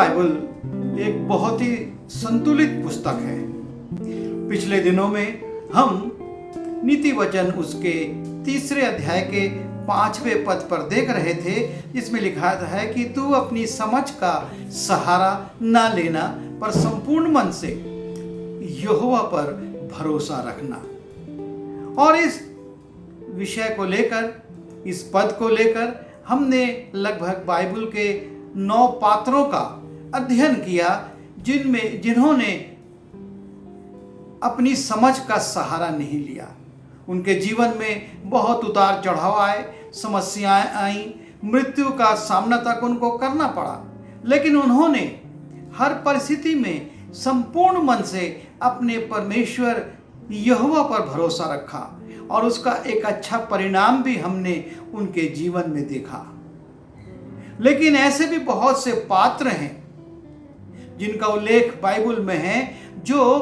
Bible एक बहुत ही संतुलित पुस्तक है। पिछले दिनों में हम नीति वचन उसके 3 अध्याय के 5वें पद पर देख रहे थे, जिसमें लिखा है कि तू अपनी समझ का सहारा ना लेना, पर संपूर्ण मन से यहोवा पर भरोसा रखना। और इस विषय को लेकर, इस पद को लेकर हमने लगभग बाइबल के 9 पात्रों का अध्ययन किया, जिन्होंने अपनी समझ का सहारा नहीं लिया। उनके जीवन में बहुत उतार चढ़ाव आए, समस्याएं आईं, मृत्यु का सामना तक उनको करना पड़ा, लेकिन उन्होंने हर परिस्थिति में संपूर्ण मन से अपने परमेश्वर यहोवा पर भरोसा रखा और उसका एक अच्छा परिणाम भी हमने उनके जीवन में देखा। लेकिन ऐसे भी बहुत से पात्र हैं जिनका उल्लेख बाइबल में है, जो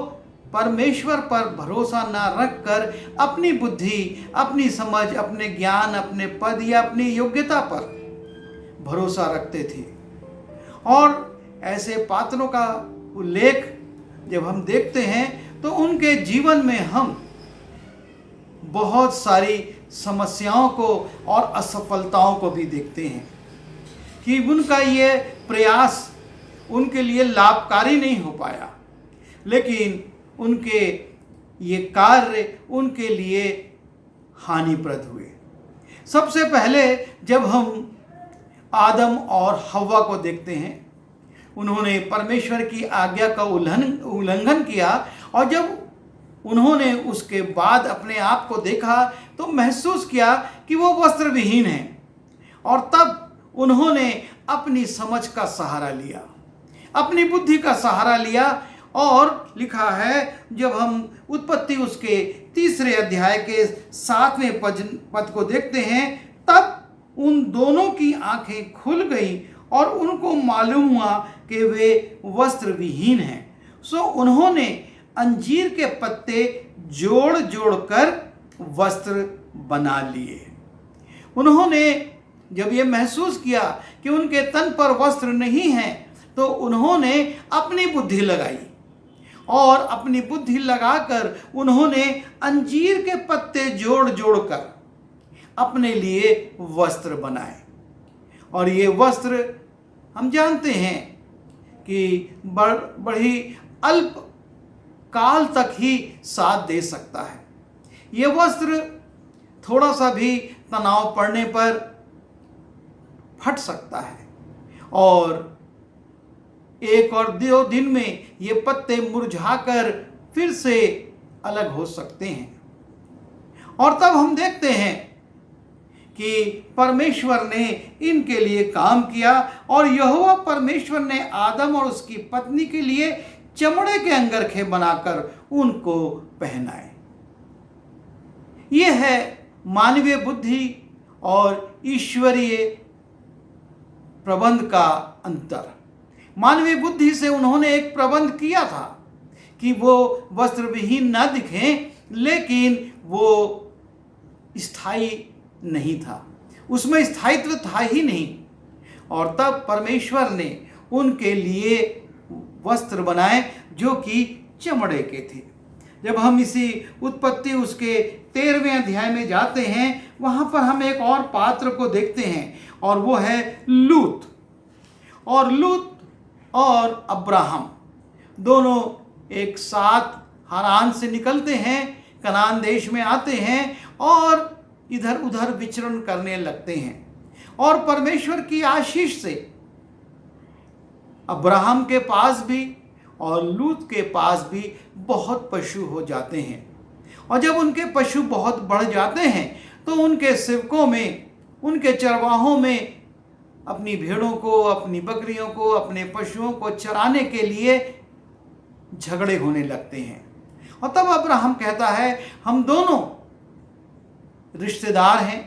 परमेश्वर पर भरोसा ना रखकर अपनी बुद्धि, अपनी समझ, अपने ज्ञान, अपने पद या अपनी योग्यता पर भरोसा रखते थे। और ऐसे पात्रों का उल्लेख जब हम देखते हैं तो उनके जीवन में हम बहुत सारी समस्याओं को और असफलताओं को भी देखते हैं कि उनका ये प्रयास उनके लिए लाभकारी नहीं हो पाया, लेकिन उनके ये कार्य उनके लिए हानिप्रद हुए। सबसे पहले जब हम आदम और हव्वा को देखते हैं, उन्होंने परमेश्वर की आज्ञा का उल्लंघन किया, और जब उन्होंने उसके बाद अपने आप को देखा तो महसूस किया कि वो वस्त्र विहीन हैं, और तब उन्होंने अपनी समझ का सहारा लिया, अपनी बुद्धि का सहारा लिया। और लिखा है, जब हम उत्पत्ति उसके 3 अध्याय के 7वें पद को देखते हैं, तब उन दोनों की आंखें खुल गई और उनको मालूम हुआ कि वे वस्त्र विहीन हैं। सो उन्होंने अंजीर के पत्ते जोड़ जोड़ कर वस्त्र बना लिए। उन्होंने जब ये महसूस किया कि उनके तन पर वस्त्र नहीं है, तो उन्होंने अपनी बुद्धि लगाई, और अपनी बुद्धि लगाकर उन्होंने अंजीर के पत्ते जोड़ जोड़ कर अपने लिए वस्त्र बनाए। और ये वस्त्र हम जानते हैं कि बड़ी अल्प काल तक ही साथ दे सकता है। ये वस्त्र थोड़ा सा भी तनाव पड़ने पर फट सकता है, और 1 और 2 दिन में ये पत्ते मुरझाकर फिर से अलग हो सकते हैं। और तब हम देखते हैं कि परमेश्वर ने इनके लिए काम किया, और यहोवा परमेश्वर ने आदम और उसकी पत्नी के लिए चमड़े के अंगरखे बनाकर उनको पहनाए। यह है मानवीय बुद्धि और ईश्वरीय प्रबंध का अंतर। मानवीय बुद्धि से उन्होंने एक प्रबंध किया था कि वो वस्त्र विहीन न दिखें, लेकिन वो स्थायी नहीं था, उसमें स्थायित्व था ही नहीं। और तब परमेश्वर ने उनके लिए वस्त्र बनाए जो कि चमड़े के थे। जब हम इसी उत्पत्ति उसके 13वें अध्याय में जाते हैं, वहाँ पर हम एक और पात्र को देखते हैं, और वो है लूत। और लूत और अब्राहम दोनों एक साथ हारान से निकलते हैं, कनान देश में आते हैं और इधर उधर विचरण करने लगते हैं। और परमेश्वर की आशीष से अब्राहम के पास भी और लूत के पास भी बहुत पशु हो जाते हैं। और जब उनके पशु बहुत बढ़ जाते हैं, तो उनके सेवकों में, उनके चरवाहों में अपनी भेड़ों को, अपनी बकरियों को, अपने पशुओं को चराने के लिए झगड़े होने लगते हैं। और तब अब्राहम कहता है, हम दोनों रिश्तेदार हैं,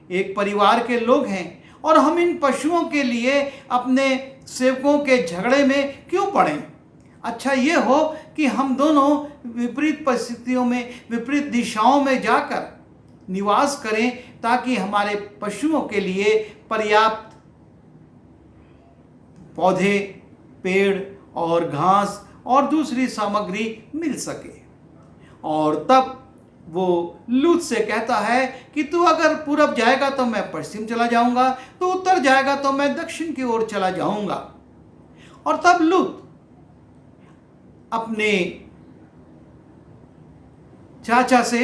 एक परिवार के लोग हैं, और हम इन पशुओं के लिए अपने सेवकों के झगड़े में क्यों पड़ें? अच्छा ये हो कि हम दोनों विपरीत परिस्थितियों में, विपरीत दिशाओं में जाकर निवास करें, ताकि हमारे पशुओं के लिए पर्याप्त पौधे पेड़ और घास और दूसरी सामग्री मिल सके। और तब वो लूत से कहता है कि तू अगर पूरब जाएगा तो मैं पश्चिम चला जाऊंगा, तो उत्तर जाएगा तो मैं दक्षिण की ओर चला जाऊंगा। और तब लूत अपने चाचा से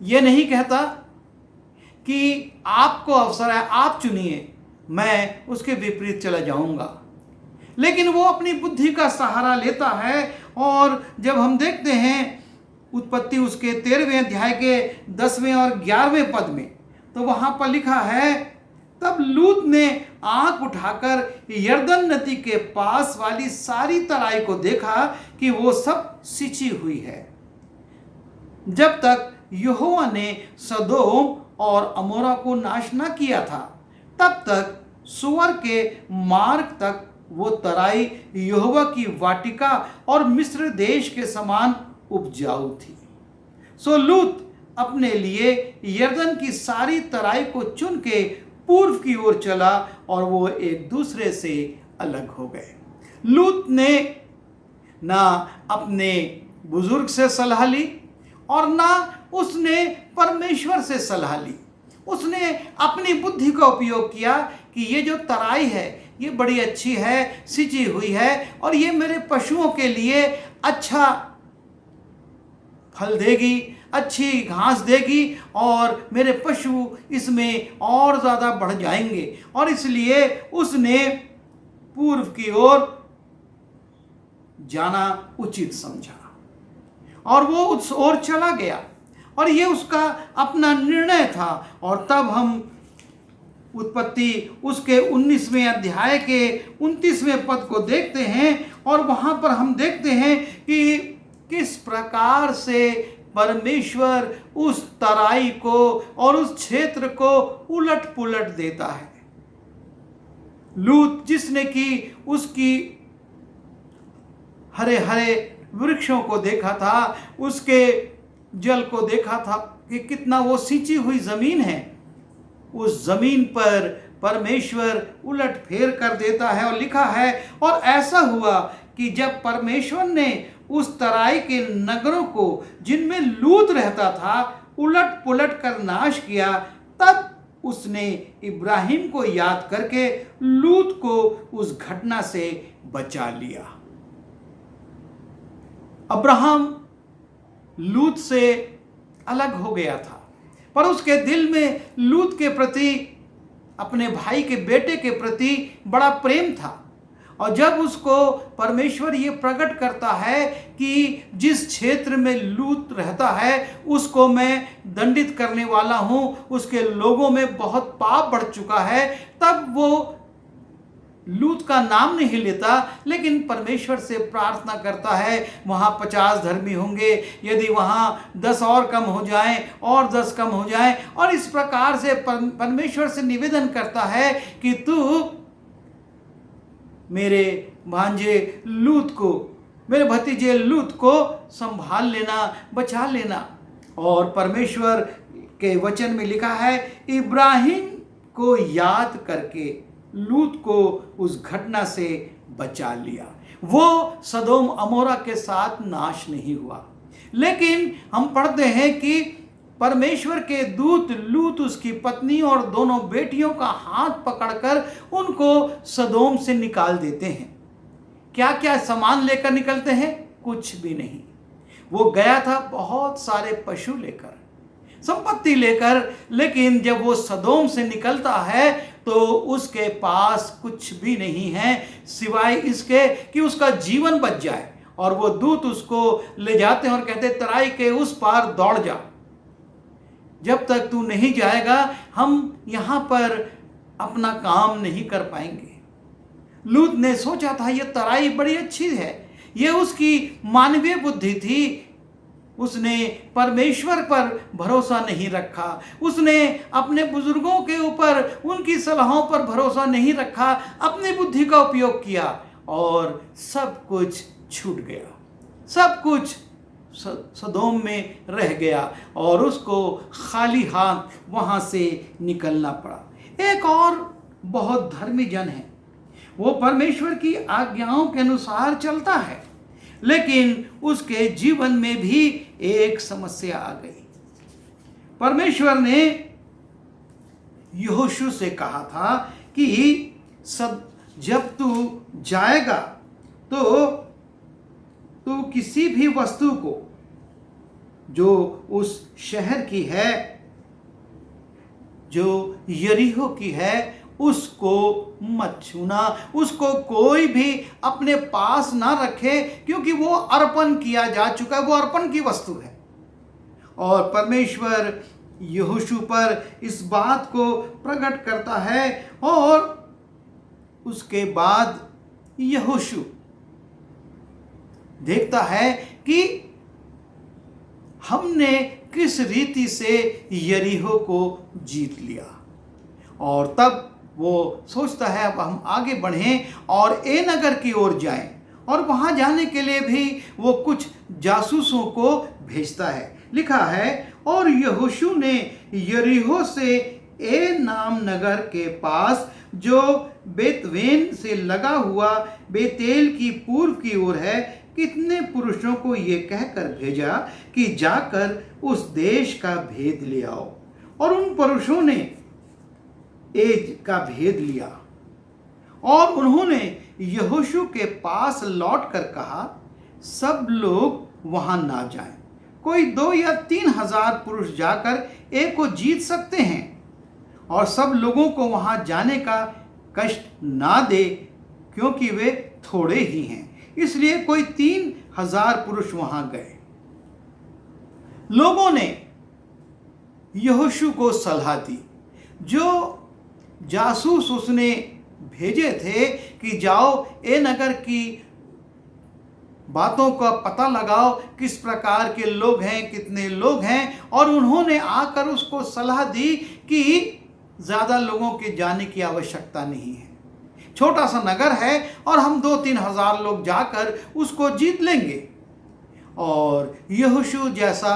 ये नहीं कहता कि आपको अवसर है, आप चुनिए, मैं उसके विपरीत चला जाऊंगा, लेकिन वो अपनी बुद्धि का सहारा लेता है। और जब हम देखते हैं उत्पत्ति उसके 13वें अध्याय के 10वें और 11वें पद में, तो वहां पर लिखा है, तब लूत ने आंख उठाकर यरदन नदी के पास वाली सारी तराई को देखा कि वो सब सिंची हुई है। जब तक यहोवा ने सदोम और अमोरा को नाश न किया था, तब तक सुअर के मार्ग तक वो तराई यहोवा की वाटिका और मिस्र देश के समान उपजाऊ थी। सो लूत अपने लिए यरदन की सारी तराई को चुन के पूर्व की ओर चला और वो एक दूसरे से अलग हो गए। लूत ने ना अपने बुजुर्ग से सलाह ली और ना उसने परमेश्वर से सलाह ली। उसने अपनी बुद्धि का उपयोग किया कि ये जो तराई है ये बड़ी अच्छी है, सिंची हुई है, और ये मेरे पशुओं के लिए अच्छा फल देगी, अच्छी घास देगी, और मेरे पशु इसमें और ज़्यादा बढ़ जाएंगे। और इसलिए उसने पूर्व की ओर जाना उचित समझा और वो उस ओर चला गया, और ये उसका अपना निर्णय था। और तब हम उत्पत्ति उसके 19वें अध्याय के 29वें पद को देखते हैं, और वहाँ पर हम देखते हैं कि किस प्रकार से परमेश्वर उस तराई को और उस क्षेत्र को उलट पुलट देता है। लूत जिसने कि उसकी हरे हरे वृक्षों को देखा था, उसके जल को देखा था कि कितना वो सिंची हुई जमीन है, उस जमीन पर परमेश्वर उलट फेर कर देता है। और लिखा है, और ऐसा हुआ कि जब परमेश्वर ने उस तराई के नगरों को जिनमें लूत रहता था उलट पुलट कर नाश किया, तब उसने इब्राहिम को याद करके लूत को उस घटना से बचा लिया। अब्राहम लूत से अलग हो गया था, पर उसके दिल में लूत के प्रति, अपने भाई के बेटे के प्रति बड़ा प्रेम था। और जब उसको परमेश्वर ये प्रकट करता है कि जिस क्षेत्र में लूत रहता है उसको मैं दंडित करने वाला हूँ, उसके लोगों में बहुत पाप बढ़ चुका है, तब वो लूत का नाम नहीं लेता, लेकिन परमेश्वर से प्रार्थना करता है वहाँ 50 धर्मी होंगे, यदि वहाँ 10 और कम हो जाएं और 10 कम हो जाएं, और इस प्रकार से परमेश्वर से निवेदन करता है कि तू मेरे भांजे लूत को, मेरे भतीजे लूत को संभाल लेना, बचा लेना। और परमेश्वर के वचन में लिखा है, इब्राहिम को याद करके लूत को उस घटना से बचा लिया। वो सदोम अमोरा के साथ नाश नहीं हुआ, लेकिन हम पढ़ते हैं कि परमेश्वर के दूत लूत, उसकी पत्नी और दोनों बेटियों का हाथ पकड़कर उनको सदोम से निकाल देते हैं। क्या क्या सामान लेकर निकलते हैं? कुछ भी नहीं। वो गया था बहुत सारे पशु लेकर, संपत्ति लेकर, लेकिन जब वो सदोम से निकलता है तो उसके पास कुछ भी नहीं है सिवाय इसके कि उसका जीवन बच जाए। और वो दूत उसको ले जाते हैं और कहते, तराई के उस पार दौड़ जा, जब तक तू नहीं जाएगा हम यहाँ पर अपना काम नहीं कर पाएंगे। लूत ने सोचा था ये तराई बड़ी अच्छी है, ये उसकी मानवीय बुद्धि थी। उसने परमेश्वर पर भरोसा नहीं रखा, उसने अपने बुजुर्गों के ऊपर, उनकी सलाहों पर भरोसा नहीं रखा, अपनी बुद्धि का उपयोग किया और सब कुछ छूट गया, सब कुछ सदोम में रह गया और उसको खाली हाथ वहाँ से निकलना पड़ा। एक और बहुत धर्मी जन है, वो परमेश्वर की आज्ञाओं के अनुसार चलता है, लेकिन उसके जीवन में भी एक समस्या आ गई। परमेश्वर ने यहोशू से कहा था कि जब तू जाएगा तो तू किसी भी वस्तु को जो उस शहर की है, जो यरीहो की है, उसको मत छूना, उसको कोई भी अपने पास ना रखे, क्योंकि वो अर्पण किया जा चुका है, वो अर्पण की वस्तु है। और परमेश्वर यहोशू पर इस बात को प्रकट करता है और उसके बाद यहोशू देखता है कि हमने किस रीति से यरीहो को जीत लिया, और तब वो सोचता है अब हम आगे बढ़ें और ए नगर की ओर जाएं, और वहां जाने के लिए भी वो कुछ जासूसों को भेजता है। लिखा है, और यहोशू ने यरीहो से ए नाम नगर के पास जो बेतवेन से लगा हुआ बेतेल की पूर्व की ओर है, कितने पुरुषों को ये कहकर भेजा कि जाकर उस देश का भेद ले आओ। और उन पुरुषों ने एज का भेद लिया, और उन्होंने यहोशू के पास लौटकर कहा, सब लोग वहां ना जाएं, कोई 2 या 3 हजार पुरुष जाकर एक को जीत सकते हैं, और सब लोगों को वहां जाने का कष्ट ना दे, क्योंकि वे थोड़े ही हैं। इसलिए कोई 3 हजार पुरुष वहां गए। लोगों ने यहोशू को सलाह दी, जो जासूस उसने भेजे थे कि जाओ ए नगर की बातों का पता लगाओ, किस प्रकार के लोग हैं, कितने लोग हैं, और उन्होंने आकर उसको सलाह दी कि ज़्यादा लोगों के जाने की आवश्यकता नहीं है, छोटा सा नगर है और हम 2-3 हजार लोग जाकर उसको जीत लेंगे। और यहोशू जैसा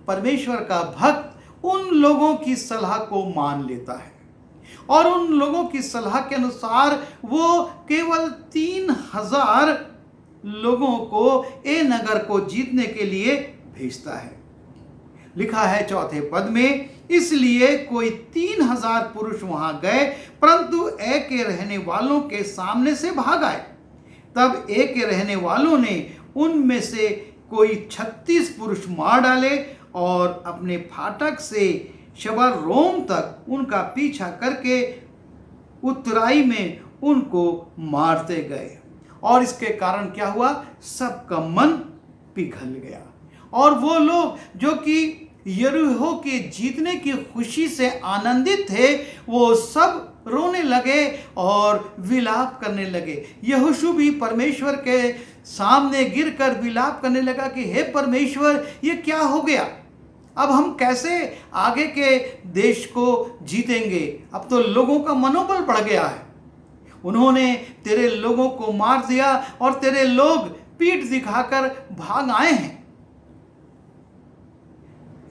परमेश्वर का भक्त उन लोगों की सलाह को मान लेता है, और उन लोगों की सलाह के अनुसार वो केवल 3 हजार लोगों को ए नगर को जीतने के लिए भेजता है। लिखा है 4 पद में, इसलिए कोई 3 हजार पुरुष वहां गए, परंतु ए के रहने वालों के सामने से भाग आए। तब ए के रहने वालों ने उनमें से कोई 36 पुरुष मार डाले, और अपने फाटक से शबरोम तक उनका पीछा करके उतराई में उनको मारते गए। और इसके कारण क्या हुआ, सबका मन पिघल गया, और वो लोग जो कि यरीहो के जीतने की खुशी से आनंदित थे, वो सब रोने लगे और विलाप करने लगे। यहोशू भी परमेश्वर के सामने गिरकर विलाप करने लगा कि हे परमेश्वर, ये क्या हो गया, अब हम कैसे आगे के देश को जीतेंगे, अब तो लोगों का मनोबल बढ़ गया है, उन्होंने तेरे लोगों को मार दिया और तेरे लोग पीठ दिखाकर भाग आए हैं।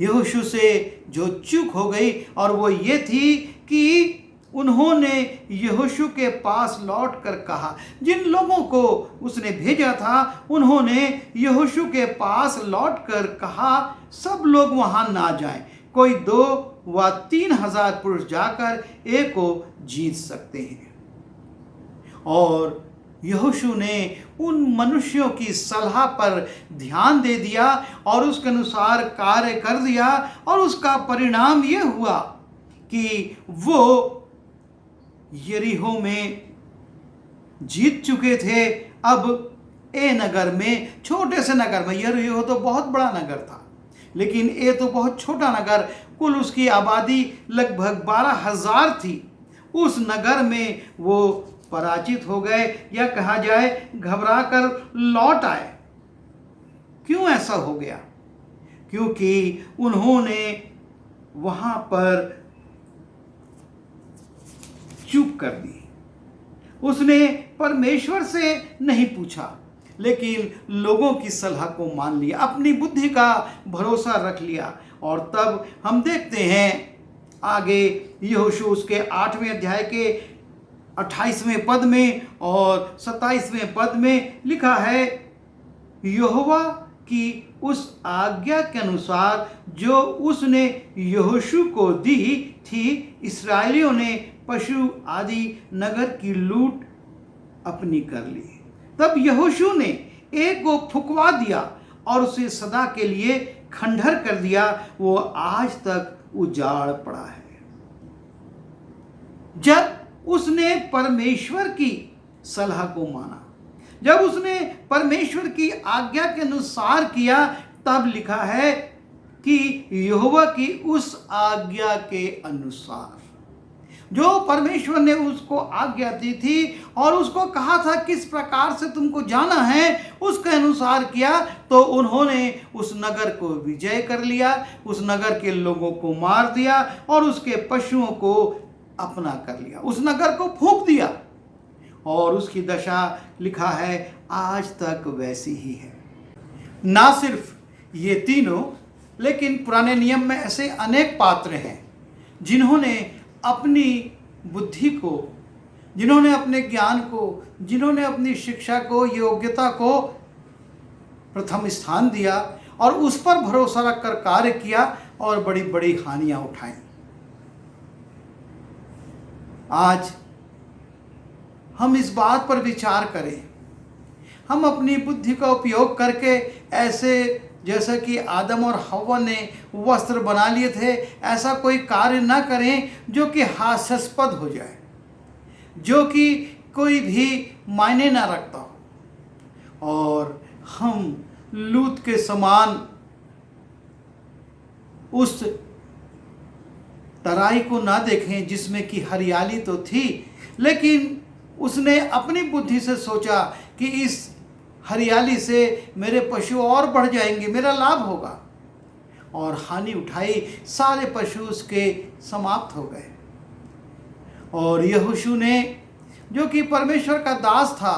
यहोशू से जो चूक हो गई और वो ये थी कि उन्होंने यहोशू के पास लौटकर कहा, जिन लोगों को उसने भेजा था उन्होंने यहोशू के पास लौटकर कहा, सब लोग वहां ना जाएं, कोई 2 व 3 हजार पुरुष जाकर एक को जीत सकते हैं। और यहोशू ने उन मनुष्यों की सलाह पर ध्यान दे दिया और उसके अनुसार कार्य कर दिया, और उसका परिणाम यह हुआ कि वो यरीहो में जीत चुके थे। अब ए नगर में, छोटे से नगर में, यरीहो तो बहुत बड़ा नगर था, लेकिन ए तो बहुत छोटा नगर, कुल उसकी आबादी लगभग 12,000 थी। उस नगर में वो पराजित हो गए, या कहा जाए घबरा कर लौट आए। क्यों ऐसा हो गया? क्योंकि उन्होंने वहां पर चूक कर दी। उसने परमेश्वर से नहीं पूछा, लेकिन लोगों की सलाह को मान लिया, अपनी बुद्धि का भरोसा रख लिया। और तब हम देखते हैं आगे यहोशू उसके 8वें अध्याय के 28वें पद में और 27वें पद में लिखा है, यहोवा की उस आज्ञा के अनुसार जो उसने यहोशू को दी थी, इस्राएलियों ने पशु आदि नगर की लूट अपनी कर ली। तब यहोशू ने एक को फुकवा दिया और उसे सदा के लिए खंडहर कर दिया। वो आज तक उजाड़ पड़ा है। जब उसने परमेश्वर की सलाह को माना, जब उसने परमेश्वर की आज्ञा के अनुसार किया, तब लिखा है कि यहोवा की उस आज्ञा के अनुसार, जो परमेश्वर ने उसको आज्ञा दी थी और उसको कहा था किस प्रकार से तुमको जाना है, उसके अनुसार किया, तो उन्होंने उस नगर को विजय कर लिया, उस नगर के लोगों को मार दिया और उसके पशुओं को अपना कर लिया, उस नगर को फूंक दिया। और उसकी दशा लिखा है आज तक वैसी ही है। ना सिर्फ ये तीनों, लेकिन पुराने नियम में ऐसे अनेक पात्र हैं जिन्होंने अपनी बुद्धि को, जिन्होंने अपने ज्ञान को, जिन्होंने अपनी शिक्षा को, योग्यता को प्रथम स्थान दिया और उस पर भरोसा रखकर कार्य किया और बड़ी बड़ी हानियां उठाई। आज हम इस बात पर विचार करें, हम अपनी बुद्धि का उपयोग करके ऐसे जैसा कि आदम और हव्वा ने वस्त्र बना लिए थे, ऐसा कोई कार्य ना करें जो कि हास्यास्पद हो जाए, जो कि कोई भी मायने ना रखता हो। और हम लूत के समान उस तराई को ना देखें जिसमें कि हरियाली तो थी, लेकिन उसने अपनी बुद्धि से सोचा कि इस हरियाली से मेरे पशु और बढ़ जाएंगे, मेरा लाभ होगा, और हानि उठाई, सारे पशु उसके समाप्त हो गए। और यहोशू ने, जो कि परमेश्वर का दास था,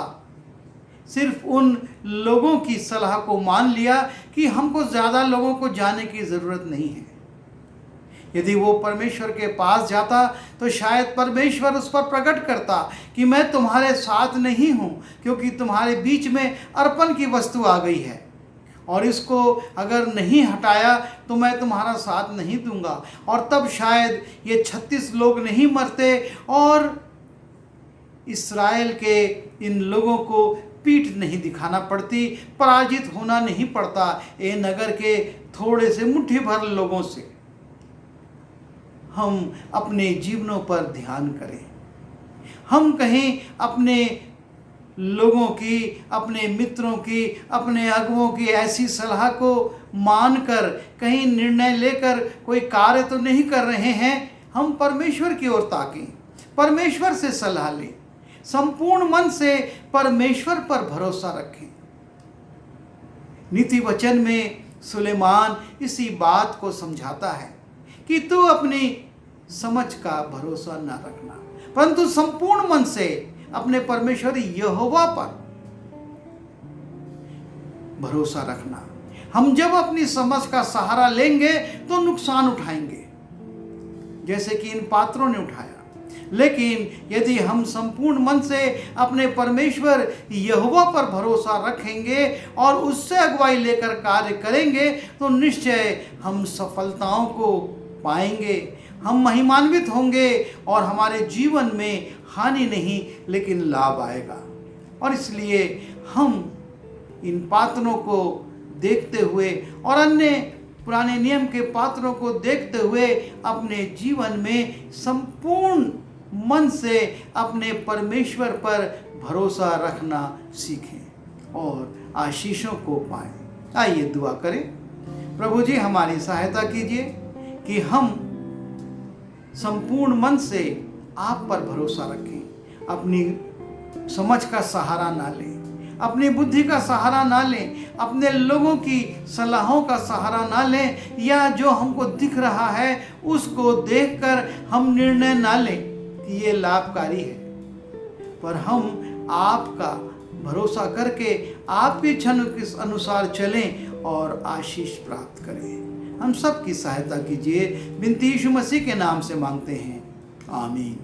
सिर्फ उन लोगों की सलाह को मान लिया कि हमको ज़्यादा लोगों को जाने की ज़रूरत नहीं है। यदि वो परमेश्वर के पास जाता तो शायद परमेश्वर उस पर प्रकट करता कि मैं तुम्हारे साथ नहीं हूँ, क्योंकि तुम्हारे बीच में अर्पण की वस्तु आ गई है और इसको अगर नहीं हटाया तो मैं तुम्हारा साथ नहीं दूंगा। और तब शायद ये 36 लोग नहीं मरते और इस्राएल के इन लोगों को पीठ नहीं दिखाना पड़ती, पराजित होना नहीं पड़ता ये नगर के थोड़े से मुट्ठी भर लोगों से। हम अपने जीवनों पर ध्यान करें। हम कहीं अपने लोगों की, अपने मित्रों की, अपने अगुओं की ऐसी सलाह को मानकर कहीं निर्णय लेकर कोई कार्य तो नहीं कर रहे हैं। हम परमेश्वर की ओर ताकें, परमेश्वर से सलाह लें, संपूर्ण मन से परमेश्वर पर भरोसा रखें। नीति वचन में सुलेमान इसी बात को समझाता है कि तू अपनी समझ का भरोसा न रखना, परंतु संपूर्ण मन से अपने परमेश्वर यहोवा पर भरोसा रखना। हम जब अपनी समझ का सहारा लेंगे तो नुकसान उठाएंगे, जैसे कि इन पात्रों ने उठाया। लेकिन यदि हम संपूर्ण मन से अपने परमेश्वर यहोवा पर भरोसा रखेंगे और उससे अगुवाई लेकर कार्य करेंगे तो निश्चय हम सफलताओं को पाएंगे, हम महिमान्वित होंगे और हमारे जीवन में हानि नहीं लेकिन लाभ आएगा। और इसलिए हम इन पात्रों को देखते हुए और अन्य पुराने नियम के पात्रों को देखते हुए अपने जीवन में संपूर्ण मन से अपने परमेश्वर पर भरोसा रखना सीखें और आशीषों को पाएं। आइए दुआ करें। प्रभु जी, हमारी सहायता कीजिए कि हम संपूर्ण मन से आप पर भरोसा रखें, अपनी समझ का सहारा ना लें, अपनी बुद्धि का सहारा ना लें, अपने लोगों की सलाहों का सहारा ना लें, या जो हमको दिख रहा है उसको देखकर हम निर्णय ना लें कि ये लाभकारी है, पर हम आपका भरोसा करके आपकी इच्छा के अनुसार चलें और आशीष प्राप्त करें। हम सब की सहायता कीजिए, विनती यीशु मसीह के नाम से मांगते हैं, आमीन।